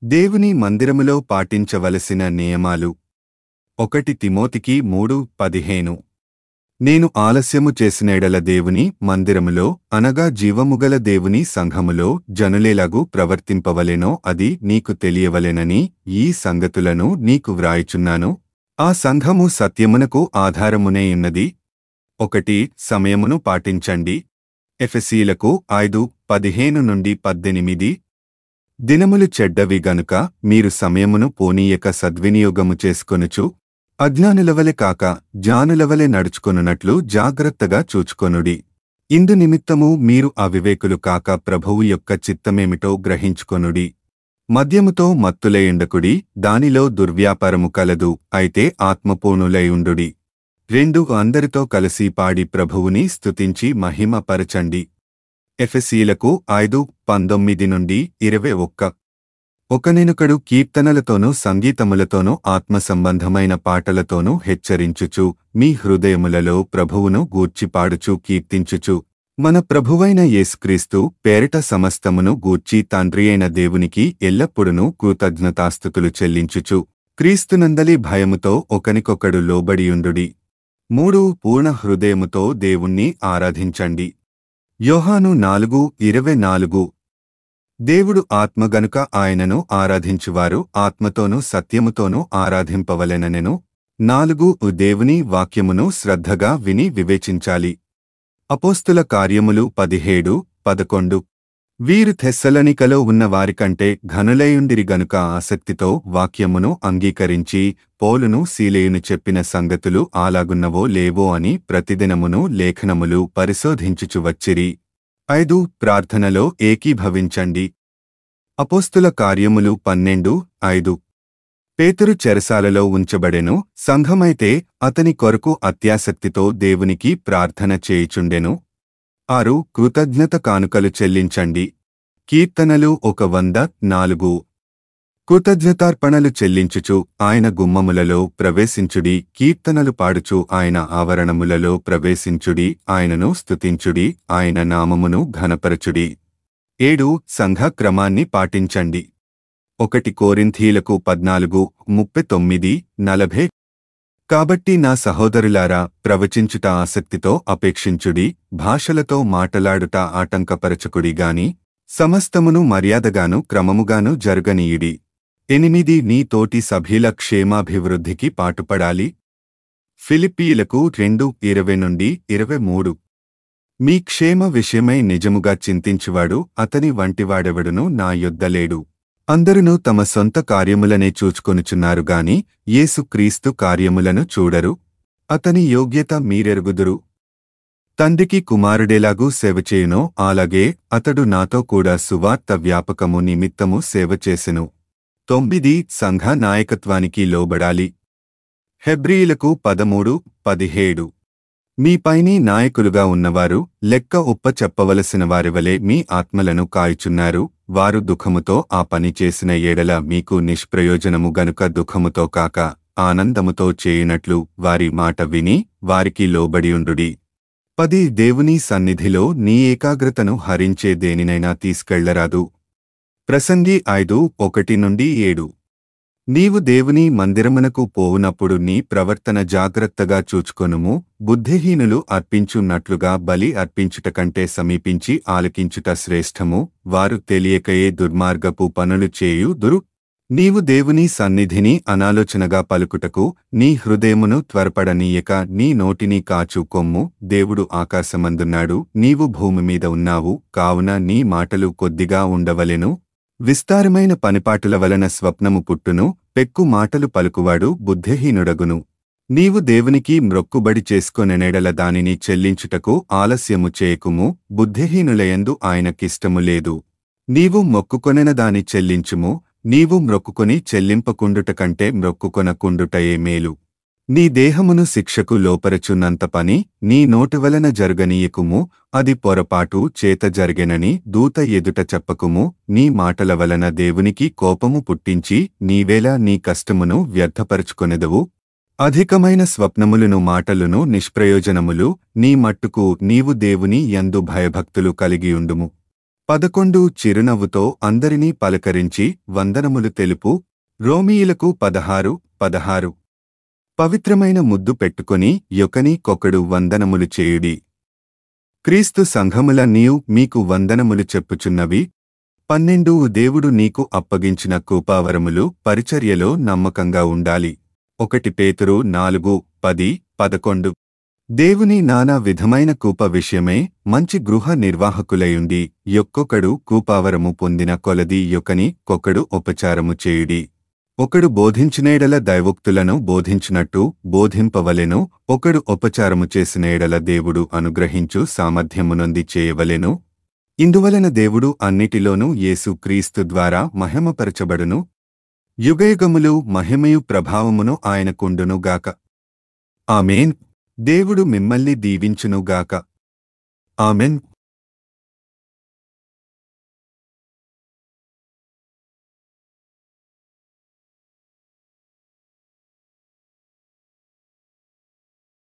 దేవుని మందిరములో పాటించవలసిన నియమాలు 1 తిమోతికి 3:15 నేను ఆలస్యము చేసిన ఎడల దేవుని మందిరములో అనగా జీవముగల దేవుని సంఘములో జనులేలాగు ప్రవర్తింపవలెనో అది నీకు తెలియవలెనని ఈ సంగతులను నీకు వ్రాయుచున్నాను. ఆ సంఘము సత్యమునకు ఆధారమునేయున్నది. 1 సమయమును పాటించండి. ఎఫెసీలకు 5:15-18 దినములు చెడ్డవి గనుక మీరు సమయమును పోనీయక సద్వినియోగము చేసుకొనుచు అజ్ఞానులవలె కాక జానులవలె నడుచుకొనున్నట్లు జాగ్రత్తగా చూచుకొనుడి. ఇందు నిమిత్తము మీరు అవివేకులు కాక ప్రభువు యొక్క చిత్తమేమిటో గ్రహించుకొనుడి. మద్యముతో మత్తులైయుండకుడి, దానిలో దుర్వ్యాపారము కలదు, అయితే ఆత్మపూర్ణులైయుండుడి. 2 అందరితో కలిసి పాడి ప్రభువుని స్తుతించి మహిమ పరచండి. ఎఫెసీలకు 5:19-21 ఒకనెనుకడు కీర్తనలతోనూ సంగీతములతోనూ ఆత్మసంబంధమైన పాటలతోనూ హెచ్చరించుచు మీ హృదయములలో ప్రభువును గూర్చి పాడుచు కీర్తించుచు మన ప్రభువైన యేసుక్రీస్తు పేరిట సమస్తమును గూర్చి తండ్రియైన దేవునికి ఎల్లప్పుడూ కృతజ్ఞతాస్తుతులు చెల్లించుచు క్రీస్తునందలి భయముతో ఒకనికొకడు లోబడియుండుడి. 3 పూర్ణ హృదయముతో దేవుణ్ణి ఆరాధించండి. యోహాను 4:24 దేవుడు ఆత్మ గనుక ఆయనను ఆరాధించువారు ఆత్మతోనూ సత్యముతోనూ ఆరాధింపవలెననెను. 4 దేవుని వాక్యమును శ్రద్ధగా విని వివేచించాలి. అపోస్తుల కార్యములు 17:11 వీరు థెస్సలనికలో ఉన్న వారికంటే ఘనులయుండిరి గనుక ఆసక్తితో వాక్యమును అంగీకరించి పౌలును సీలేయును చెప్పిన సంగతులు అలాగున్నవో లేవో అని ప్రతిదినమును లేఖనములు పరిశోధించుచు వచ్చిరి. 5 ప్రార్థనలో ఏకీభవించండి. అపోస్తుల కార్యములు 12:5 పేతురు చెరసాలలో ఉంచబడెను. సంఘమైతే అతని కొరకు అత్యాసక్తితో దేవునికి ప్రార్థన చేయుచుండెను. 6 కృతజ్ఞత కానుకలు చెల్లించండి. కీర్తనలు 104 కృతజ్ఞతార్పణలు చెల్లించుచు ఆయన గుమ్మములలో ప్రవేశించుడి. కీర్తనలు పాడుచు ఆయన ఆవరణములలో ప్రవేశించుడి. ఆయనను స్తుతించుడి. ఆయన నామమును ఘనపరచుడి. 7 సంఘ క్రమాన్ని పాటించండి. 1 కొరింథీలకు 14:39-40 కాబట్టి నా సహోదరులారా, ప్రవచించుట ఆసక్తితో అపేక్షించుడి. భాషలతో మాటలాడుట ఆటంకపరచకుడి గాని సమస్తమును మర్యాదగాను క్రమముగాను జరుగనీయుడి. 8 నీ తోటి సభ్యుల క్షేమాభివృద్ధికి పాటుపడాలి. ఫిలిప్పీయులకు 2:20-23 మీ క్షేమ విషయమై నిజముగా చింతించువాడు అతని వంటివాడెవడునూ నా యొద్ద లేడు. అందరునూ తమ సొంత కార్యములనే చూచుకొనుచున్నారు గాని యేసుక్రీస్తు కార్యములను చూడరు. అతని యోగ్యత మీరెరుగుదురు. తండ్రికి కుమారుడేలాగూ సేవచేయునో అలాగే అతడు నాతో కూడా సువార్త వ్యాపకము నిమిత్తము సేవ చేసెను. 9 సంఘ నాయకత్వానికి లోబడాలి. హెబ్రీయులకు 13:17 మీపైని నాయకులుగా ఉన్నవారు లెక్క ఒప్ప చెప్పవలసిన వారివలే మీ ఆత్మలను కాయుచున్నారు. వారు దుఃఖముతో ఆ పని చేసిన ఎడల మీకు నిష్ప్రయోజనము గనుక దుఃఖముతో కాక ఆనందముతో చేయునట్లు వారి మాట విని వారికి లోబడియుండుడి. 10 దేవుని సన్నిధిలో నీ ఏకాగ్రతను హరించే దేనినైనా తీసుకెళ్లరాదు. ప్రసంగి 5:1-7 నీవు దేవుని మందిరమునకు పోవునప్పుడు నీ ప్రవర్తన జాగ్రత్తగా చూచుకొనుము. బుద్ధిహీనులు అర్పించున్నట్లుగా బలి అర్పించుట కంటే సమీపించి ఆలకించుట శ్రేష్టము. వారు తెలియకయే దుర్మార్గపు పనులు చేయుదురు. నీవు దేవుని సన్నిధిని అనాలోచనగా పలుకుటకు నీ హృదయమును త్వరపడనీయక నీ నోటిని కాచు కొమ్ము. దేవుడు ఆకాశమందున్నాడు, నీవు భూమిమీద ఉన్నావు, కావున నీ మాటలు కొద్దిగా ఉండవలెను. విస్తారమైన పనిపాటుల వలన స్వప్నము పుట్టును, పెక్కు మాటలు పలుకువాడు బుద్ధిహీనుడగును. నీవు దేవునికి మ్రొక్కుబడి చేసుకొనెడల దానిని చెల్లించుటకు ఆలస్యము చేయకుము. బుద్ధిహీనులయందు ఆయనకిష్టము లేదు. నీవు మొక్కుకొనెన దాని చెల్లించుము. నీవు మ్రొక్కుకొని చెల్లింపకుండుట కంటే మ్రొక్కుకొనకుండుటయే మేలు. నీ దేహమును శిక్షకు లోపరచున్నంత పని నీ నోటివలన జరుగనీయకుము. అది పొరపాటు చేత జరిగెనని దూత ఎదుట చెప్పకుము. నీ మాటల వలన దేవునికి కోపము పుట్టించి నీవేలా నీ కష్టమును వ్యర్థపరచుకొనెదవు. అధికమైన స్వప్నములును మాటలును నిష్ప్రయోజనములు. నీ మట్టుకు నీవు దేవుని యందు భయభక్తులు కలిగియుండుము. 11 చిరునవ్వుతో అందరినీ పలకరించి వందనములు తెలుపు. రోమీయులకు 16:16. పవిత్రమైన ముద్దు పెట్టుకొని యొకనికొకడు వందనములు చేయుడి. క్రీస్తు సంఘములన్నీయు మీకు వందనములు చెప్పుచున్నవి. 12 దేవుడు నీకు అప్పగించిన కృపావరములు పరిచర్యలో నమ్మకంగా ఉండాలి. 1 పేతురు 4:10-11. దేవుని నానా విధమైన కృప విషయమై మంచి గృహ నిర్వాహకులయుండి యొక్కొకడు కృపావరము పొందిన కొలది యొకనికొకడు ఉపచారము చేయుడి. ఒకడు బోధించినేడల దైవోక్తులను బోధించినట్టు బోధింపవలెను. ఒకడు ఉపచారము చేసిన ఎడల దేవుడు అనుగ్రహించు సామర్థ్యమునొంది చేయవలెను. ఇందువలన దేవుడు అన్నిటిలోనూ యేసు క్రీస్తు ద్వారా మహిమపరచబడును. యుగయుగములు మహిమయు ప్రభావమును ఆయనకుండునుగాక. ఆమేన్. దేవుడు మిమ్మల్ని దీవించునుగాక. ఆమెన్.